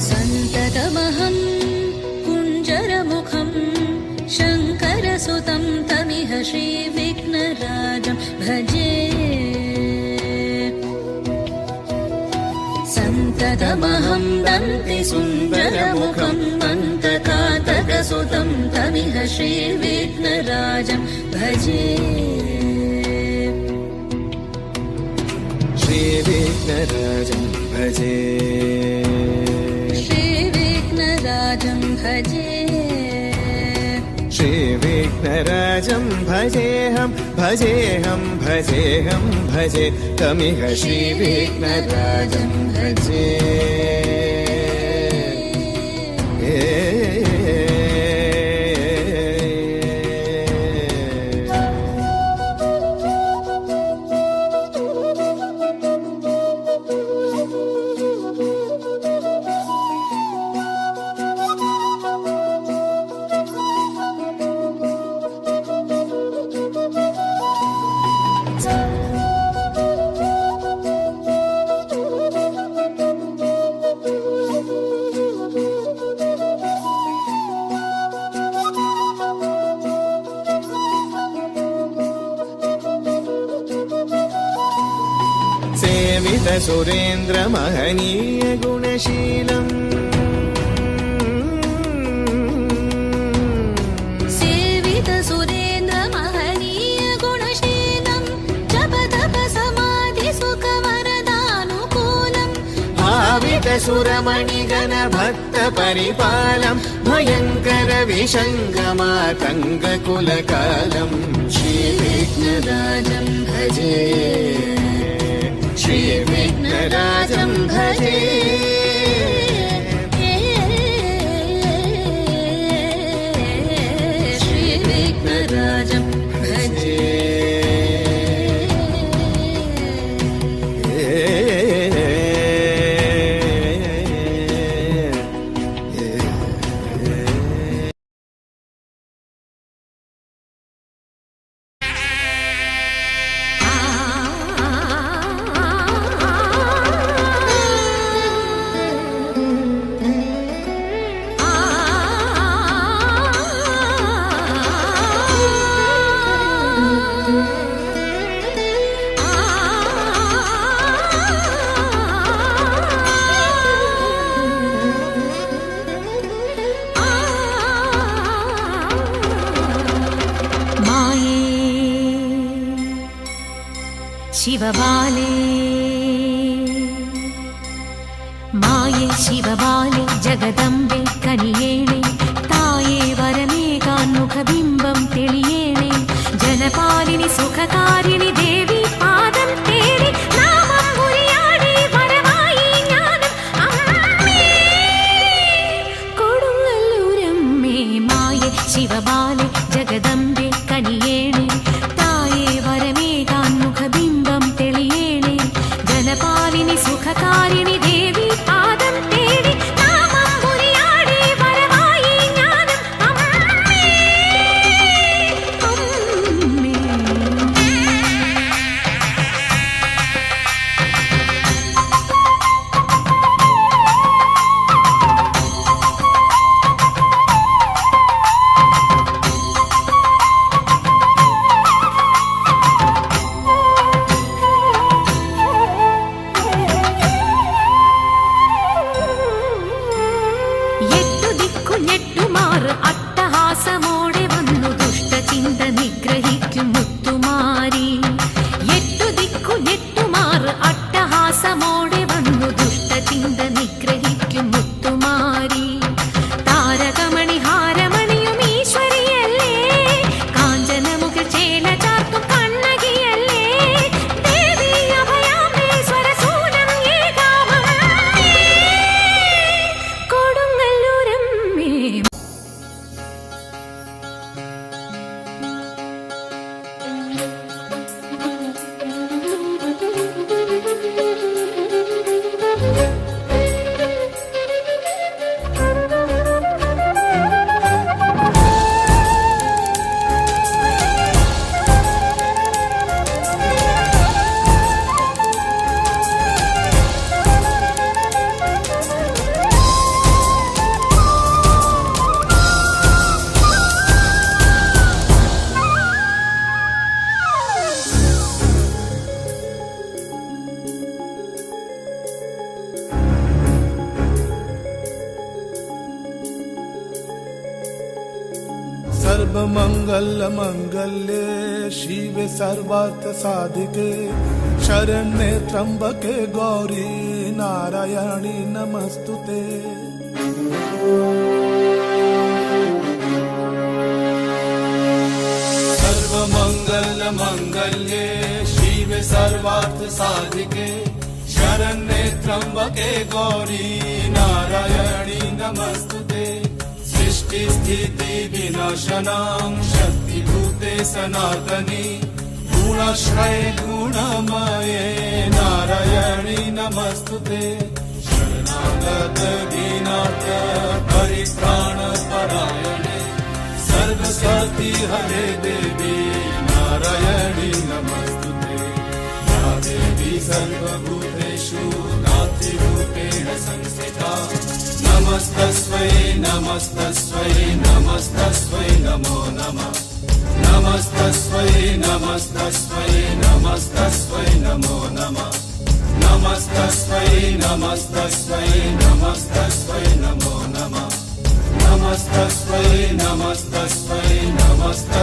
सन्ततमहं कुञ्जरमुखं शङ्करसुतं तमिह श्रीविघ्नराजं भजे। सन्ततमहं दन्तिसुन्दरमुखं मन्तकातकसुतं तमिह श्रीविघ्नराजं भजे। श्रीविघ्नराजं भजे, श्रीविघ्नराजं भजे, श्रीविघ्नराजं भजेऽहं भजेऽहं भजेऽहं भजे तमिह श्रीविघ्नराजं भजे। सेवित सुरेन्द्र महनीय गुणशीलम्, सेवित सुरेन्द्र महनीय गुणशीलं जप तप समाधि सुख वरदानुकूलम्, भावित सुरमणिगण भक्त परिपालं भयङ्कर विषङ्गमातङ्ग कुलकालं श्रीविघ्नराजं भजे, श्रीविघ्नराजं भजे। श्रीविघ्नराजं भजे। शिवबाले माये शिवबाले जगदम्बे कनियेणे ताये वरमेकान्मुखबिम्बं तेळियेणे जनपालिनि सुखकारिणि देवी पादं तेरि नामं उरियाडि वरमायि ज्ञानं अम्मे कोडुंगल्लूरम्मे माये शिवबाले जगदम्बे कनियेणे ताये वरमेकान्मुखबिम्बं तेळियेणे जनपालिनि सुखकारिणि देवी पादं तेरि नामं उरियाडि वरमायि ज्ञानं अम्मे अम्मे। അട്ടഹാസമോടെ വന്നു ദുഷ്ടചിന്ത നിഗ്രഹിക്കും മുത്തുമാരി. എട്ടു ദിക്കു ഞെട്ടുമാർ അട്ടഹാസമോടെ വന്നു ദുഷ്ടചിന്ത നിഗ്രഹിക്കും മുത്തുമാരി. താരകമണി ഹാരമണിയും ഈശ്വരിയല്ലേ, കാഞ്ചനമുഖ ചേല ചാർത്തും കണ്ണകിയല്ലേ, ദേവി അഭയാംബേ സ്വരസൂനം ഏകാമമ്മേ കൊടുങ്ങല്ലൂരമ്മേ. सर्वमंगल मंगल्ये शिवे सर्वार्थ साधिके शरण्ये त्र्यंबके गौरी नारायणी नमस्तुते। सर्वमंगल मंगल्ये शिवे सर्वार्थ साधिके शरण्ये त्र्यंबके गौरी नारायणी नमस्तुते। सृष्टि स्थिति विनाशनां शक्तिभूते सनातनी गुणाश्रये गुणमये नारायणी नमस्तुते। शरणागत दीनार्थ परित्राण परायणे सर्वसती हरे देवी नारायणी नमस्तुते। या देवी सर्वभूतेषु नातिरूपेण संस्थिता नमस्तस्मै नमस्तस्मै नमस्तस्मै नमो नमः। नमस्तस्मै नमस्तस्मै नमस्तस्मै नमो नमः। नमस्तस्मै नमस्तस्मै नमस्तस्मै नमो नमः। नमस्तस्मै नमस्तस्मै नमस्तस्मै